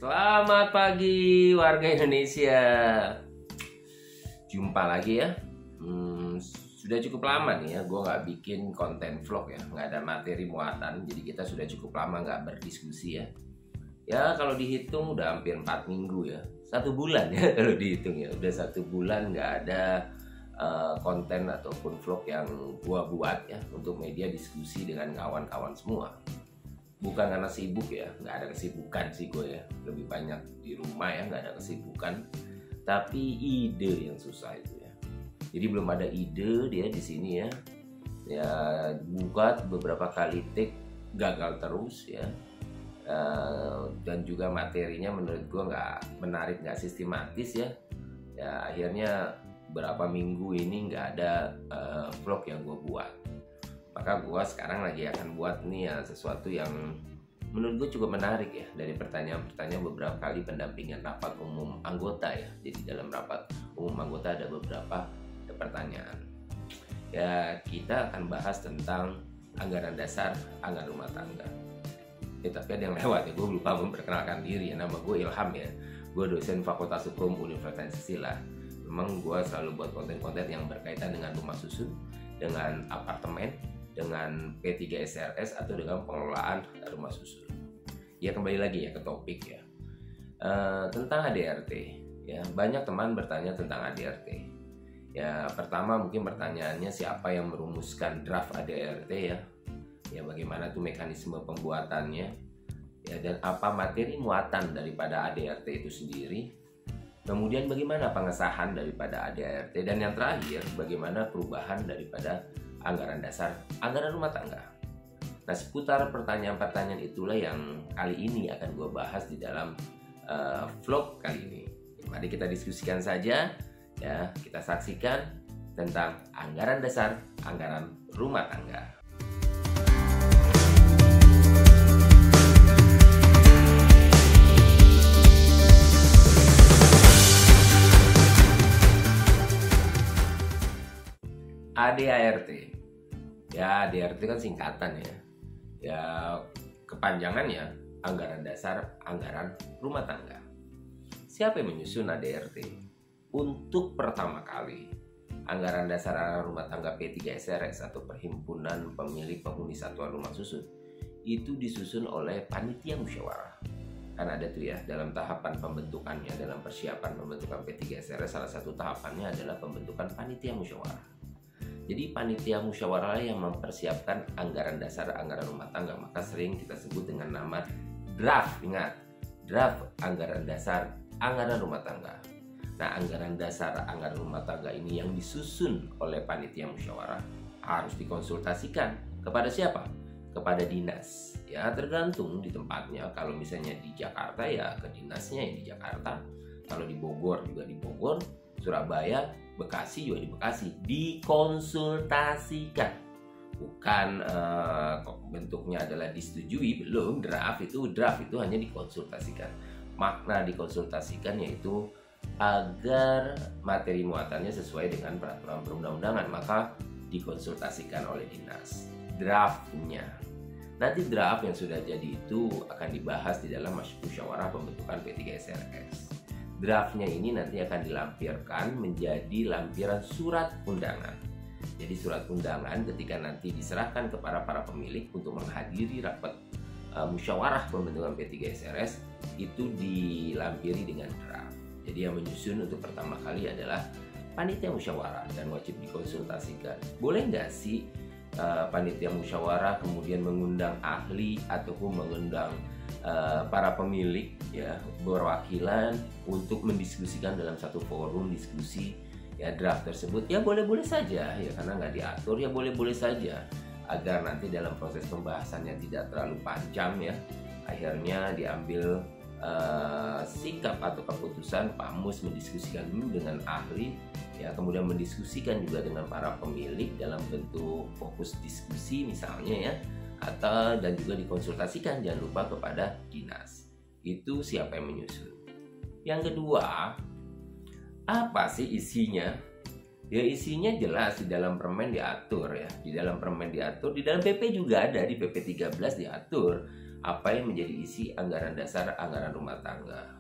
Selamat pagi warga Indonesia. Jumpa lagi ya. Sudah cukup lama nih ya, gue nggak bikin konten vlog ya, nggak ada materi muatan. Jadi kita sudah cukup lama nggak berdiskusi ya. Ya kalau dihitung udah hampir 4 minggu ya, 1 bulan ya kalau dihitung ya, udah 1 bulan nggak ada konten ataupun vlog yang gue buat ya untuk media diskusi dengan kawan-kawan semua. Bukan karena sibuk ya, nggak ada kesibukan sih gue ya, lebih banyak di rumah ya, nggak ada kesibukan, tapi ide yang susah itu ya. Jadi belum ada ide dia di sini ya, buat beberapa kali take gagal terus ya, dan juga materinya menurut gue nggak menarik, nggak sistematis ya. Ya akhirnya berapa minggu ini nggak ada vlog yang gue buat. Maka gue sekarang lagi akan buat nih ya sesuatu yang menurut gue cukup menarik ya, dari pertanyaan-pertanyaan beberapa kali pendampingan rapat umum anggota ya. Jadi dalam rapat umum anggota ada beberapa pertanyaan. Ya kita akan bahas tentang anggaran dasar, anggaran rumah tangga. Tapi ada yang lewat ya, gue lupa memperkenalkan diri ya. Nama gue Ilham ya, gue dosen Fakultas Hukum Universitas Sila. Memang gue selalu buat konten-konten yang berkaitan dengan rumah susun, dengan apartemen, dengan P3 SRS atau dengan pengelolaan rumah susun. Ya kembali lagi ya ke topik ya, tentang ADRT ya. Banyak teman bertanya tentang ADRT ya. Pertama mungkin pertanyaannya siapa yang merumuskan draft ADRT ya, bagaimana tuh mekanisme pembuatannya ya, dan apa materi muatan daripada ADRT itu sendiri. Kemudian bagaimana pengesahan daripada ADRT, dan yang terakhir bagaimana perubahan daripada anggaran dasar, anggaran rumah tangga. Nah seputar pertanyaan-pertanyaan itulah yang kali ini akan gue bahas di dalam vlog kali ini. Mari kita diskusikan saja ya, kita saksikan tentang anggaran dasar, anggaran rumah tangga. ADART ya, ADART kan singkatan ya, kepanjangannya anggaran dasar, anggaran rumah tangga. Siapa yang menyusun ADART? Untuk pertama kali anggaran dasar anggaran rumah tangga P3 SRS atau Perhimpunan Pemilik Penghuni Satuan Rumah Susun itu disusun oleh panitia musyawarah. Kan ada tuh ya dalam tahapan pembentukannya, dalam persiapan pembentukan P3 SRS, salah satu tahapannya adalah pembentukan panitia musyawarah. Jadi panitia musyawarah yang mempersiapkan anggaran dasar, anggaran rumah tangga, maka sering kita sebut dengan nama draft. Ingat, draft anggaran dasar, anggaran rumah tangga. Nah, anggaran dasar, anggaran rumah tangga ini yang disusun oleh panitia musyawarah harus dikonsultasikan kepada siapa? Kepada dinas. Ya, tergantung di tempatnya. Kalau misalnya di Jakarta ya ke dinasnya yang di Jakarta. Kalau di Bogor juga di Bogor, Surabaya, Bekasi juga di Bekasi. Dikonsultasikan, bukan bentuknya adalah disetujui, belum. Draft itu hanya dikonsultasikan. Makna dikonsultasikan yaitu agar materi muatannya sesuai dengan peraturan perundang-undangan, maka dikonsultasikan oleh dinas. Draftnya nanti, draft yang sudah jadi itu akan dibahas di dalam musyawarah pembentukan P3 SRS. Draftnya ini nanti akan dilampirkan menjadi lampiran surat undangan. Jadi surat undangan ketika nanti diserahkan kepada para pemilik untuk menghadiri rapat musyawarah pembentukan P3 SRS itu dilampiri dengan draft. Jadi yang menyusun untuk pertama kali adalah panitia musyawarah dan wajib dikonsultasikan. Boleh nggak sih panitia musyawarah kemudian mengundang ahli ataupun mengundang para pemilik ya, berwakilan untuk mendiskusikan dalam satu forum diskusi ya draft tersebut? Ya boleh-boleh saja ya, karena nggak diatur ya boleh-boleh saja, agar nanti dalam proses pembahasannya tidak terlalu panjang ya, akhirnya diambil sikap atau keputusan PAMUS mendiskusikan dulu dengan ahli ya, kemudian mendiskusikan juga dengan para pemilik dalam bentuk fokus diskusi misalnya ya, atau dan juga dikonsultasikan jangan lupa kepada dinas. Itu siapa yang menyusun. Yang kedua, apa sih isinya? Ya isinya jelas di dalam permen diatur ya, di dalam permen diatur, di dalam PP juga ada, di PP 13 diatur apa yang menjadi isi anggaran dasar anggaran rumah tangga.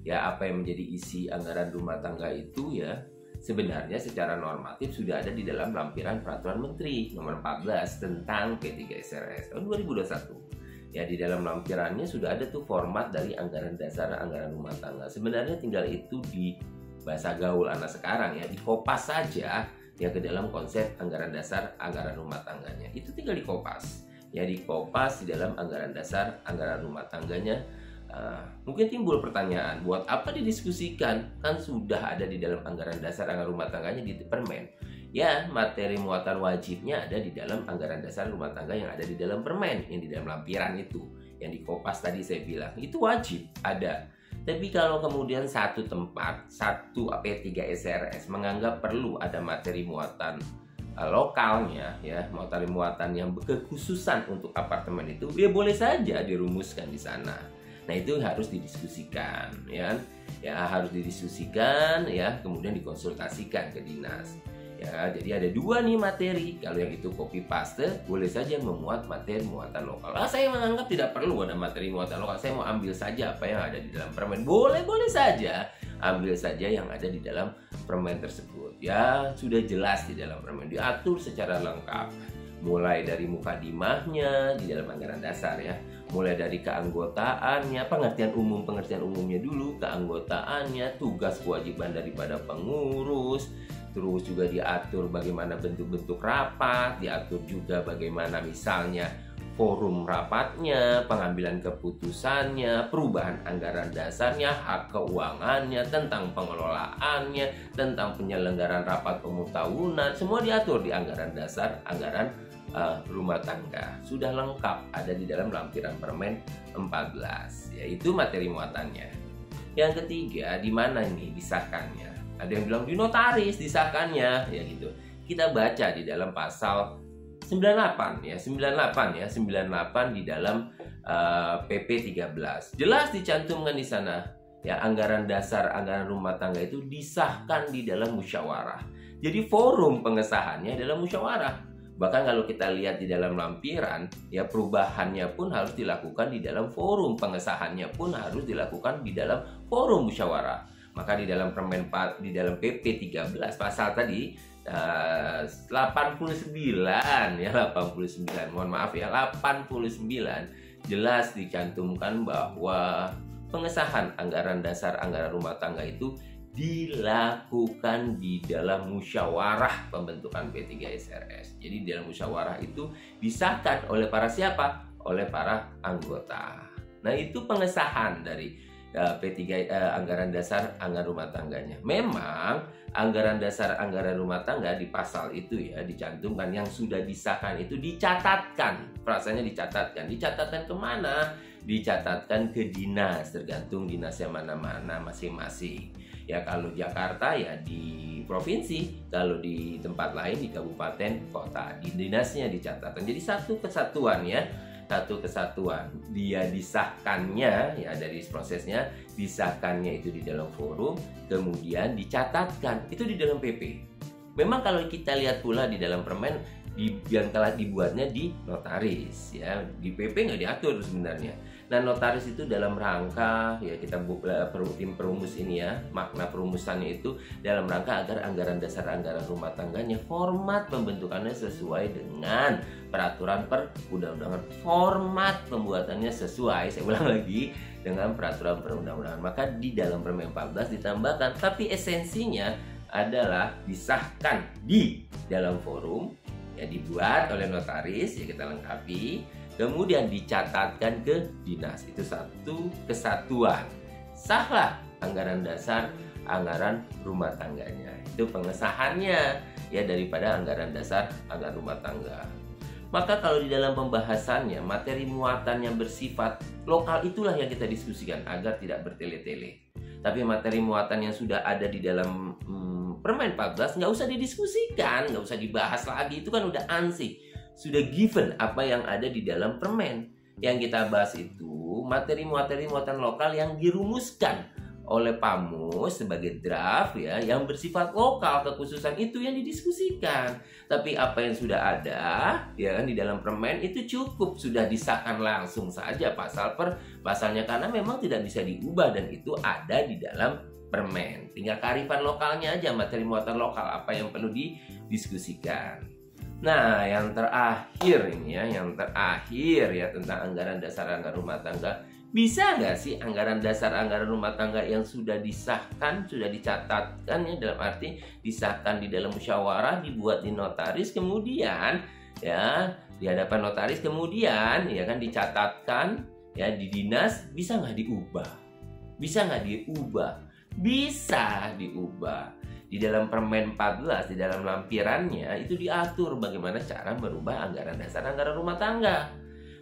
Ya, apa yang menjadi isi anggaran rumah tangga itu ya sebenarnya secara normatif sudah ada di dalam lampiran Peraturan Menteri Nomor 14 tentang P3SRS tahun 2021. Ya, di dalam lampirannya sudah ada tuh format dari anggaran dasar anggaran rumah tangga. Sebenarnya tinggal itu di bahasa gaul anak sekarang ya, dikopas saja ya ke dalam konsep anggaran dasar anggaran rumah tangganya. Itu tinggal dikopas. Ya, dikopas di dalam anggaran dasar anggaran rumah tangganya. Mungkin timbul pertanyaan, buat apa didiskusikan? Kan sudah ada di dalam anggaran dasar anggaran rumah tangganya di Permen. Ya, materi muatan wajibnya ada di dalam anggaran dasar rumah tangga yang ada di dalam Permen, yang di dalam lampiran itu, yang dikopas tadi saya bilang, itu wajib ada. Tapi kalau kemudian satu tempat, satu P3SRS menganggap perlu ada materi muatan lokalnya, ya, materi muatan yang kekhususan untuk apartemen itu, ya boleh saja dirumuskan di sana. Nah, itu harus didiskusikan, ya, harus didiskusikan, ya, kemudian dikonsultasikan ke dinas. Ya, jadi ada dua nih materi. Kalau yang itu copy paste, boleh saja memuat materi muatan lokal. Saya menganggap tidak perlu ada materi muatan lokal. Saya mau ambil saja apa yang ada di dalam Permen. Boleh saja ambil saja yang ada di dalam Permen tersebut. Ya, sudah jelas di dalam Permen, diatur secara lengkap. Mulai dari mukadimahnya di dalam anggaran dasar ya, mulai dari keanggotaannya, pengertian umumnya dulu, keanggotaannya, tugas kewajiban daripada pengurus, terus juga diatur bagaimana bentuk-bentuk rapat, diatur juga bagaimana misalnya forum rapatnya, pengambilan keputusannya, perubahan anggaran dasarnya, hak keuangannya, tentang pengelolaannya, tentang penyelenggaraan rapat umum tahunan, semua diatur di anggaran dasar anggaran rumah tangga. Sudah lengkap ada di dalam lampiran Permen 14, yaitu materi muatannya. Yang ketiga, di mana ini disahkannya? Ada yang bilang di notaris disahkannya, ya gitu. Kita baca di dalam pasal 98 ya, 98 di dalam PP 13. Jelas dicantumkan di sana ya, anggaran dasar anggaran rumah tangga itu disahkan di dalam musyawarah. Jadi forum pengesahannya adalah musyawarah. Bahkan kalau kita lihat di dalam lampiran ya, perubahannya pun harus dilakukan di dalam forum, pengesahannya pun harus dilakukan di dalam forum musyawarah. Maka di dalam Permen di dalam PP 13 pasal tadi 89 ya, 89, mohon maaf ya, 89 jelas dicantumkan bahwa pengesahan anggaran dasar anggaran rumah tangga itu dilakukan di dalam musyawarah pembentukan P3SRS. Jadi di dalam musyawarah itu disahkan oleh para siapa? Oleh para anggota. Nah, itu pengesahan dari P3 anggaran dasar anggaran rumah tangganya. Memang anggaran dasar anggaran rumah tangga di pasal itu ya dicantumkan yang sudah disahkan itu dicatatkan. Frasanya dicatatkan. Dicatatkan kemana? Dicatatkan ke dinas, tergantung dinasnya mana-mana masing-masing. Ya, kalau Jakarta ya di provinsi, kalau di tempat lain di kabupaten kota, di dinasnya dicatatkan. Jadi satu kesatuan ya, satu kesatuan. Dia disahkannya ya, dari prosesnya disahkannya itu di dalam forum, kemudian dicatatkan itu di dalam PP. Memang kalau kita lihat pula di dalam Permen yang telah dibuatnya di notaris ya, di PP nggak diatur sebenarnya. Nah, notaris itu dalam rangka ya, kita tim perumus ini ya, makna perumusannya itu dalam rangka agar anggaran dasar anggaran rumah tangganya format pembentukannya sesuai dengan peraturan perundang-undangan, format pembuatannya sesuai, saya ulang lagi, dengan peraturan perundang-undangan. Maka di dalam Permen 14 ditambahkan, tapi esensinya adalah disahkan di dalam forum ya, dibuat oleh notaris ya, kita lengkapi, kemudian dicatatkan ke dinas. Itu satu kesatuan. Sahlah anggaran dasar anggaran rumah tangganya. Itu pengesahannya ya daripada anggaran dasar anggaran rumah tangga. Maka kalau di dalam pembahasannya materi muatan yang bersifat lokal itulah yang kita diskusikan agar tidak bertele-tele. Tapi materi muatan yang sudah ada di dalam Permen 14 nggak usah didiskusikan, nggak usah dibahas lagi, itu kan udah ansih. Sudah given apa yang ada di dalam Permen. Yang kita bahas itu materi muatan lokal yang dirumuskan oleh Pamus sebagai draft ya, yang bersifat lokal, kekhususan itu yang didiskusikan. Tapi apa yang sudah ada ya kan di dalam permen itu cukup, sudah disahkan langsung saja pasal per pasalnya, karena memang tidak bisa diubah dan itu ada di dalam permen. Tinggal kearifan lokalnya aja, materi muatan lokal apa yang perlu didiskusikan. Nah, yang terakhir ini ya, tentang anggaran dasar anggaran rumah tangga. Bisa nggak sih anggaran dasar anggaran rumah tangga yang sudah disahkan, sudah dicatatkan ya, dalam arti disahkan di dalam musyawarah, dibuat di notaris, kemudian ya di hadapan notaris, kemudian ya kan dicatatkan ya di dinas, bisa nggak diubah? Bisa nggak diubah? Bisa diubah. Di dalam Permen 14, di dalam lampirannya itu diatur bagaimana cara merubah anggaran dasar anggaran rumah tangga.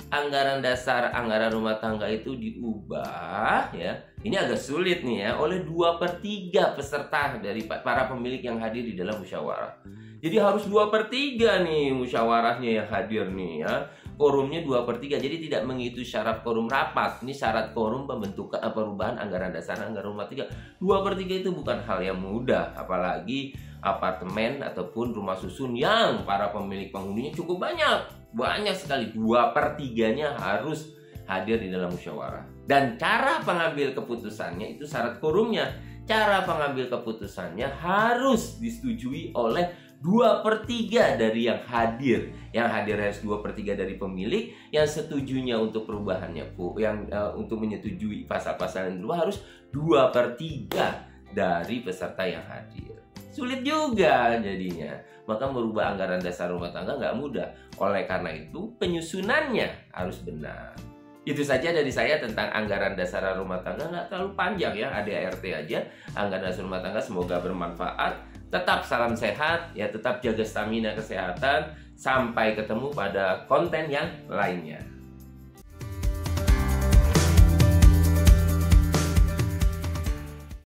Anggaran dasar anggaran rumah tangga itu diubah ya. Ini agak sulit nih ya, oleh 2/3 peserta dari para pemilik yang hadir di dalam musyawarah. Jadi harus 2/3 nih musyawarahnya yang hadir nih ya. Quorumnya 2/3, jadi tidak mengikuti syarat quorum rapat. Ini syarat quorum pembentukan perubahan anggaran dasar anggaran rumah tangga. 2/3 itu bukan hal yang mudah, apalagi apartemen ataupun rumah susun yang para pemilik penghuninya cukup banyak sekali. 2/3-nya harus hadir di dalam musyawarah. Dan cara pengambil keputusannya itu syarat quorumnya. Cara pengambil keputusannya harus disetujui oleh 2/3 dari yang hadir. Yang hadir harus 2/3 dari pemilik. Yang setujunya untuk perubahannya, untuk menyetujui pasal-pasal yang berubah harus 2/3 dari peserta yang hadir. Sulit juga jadinya. Maka merubah anggaran dasar rumah tangga nggak mudah. Oleh karena itu penyusunannya harus benar. Itu saja dari saya tentang anggaran dasar rumah tangga. Nggak terlalu panjang ya, ADART aja. Anggaran dasar rumah tangga, semoga bermanfaat. Tetap salam sehat, ya tetap jaga stamina kesehatan. Sampai ketemu pada konten yang lainnya.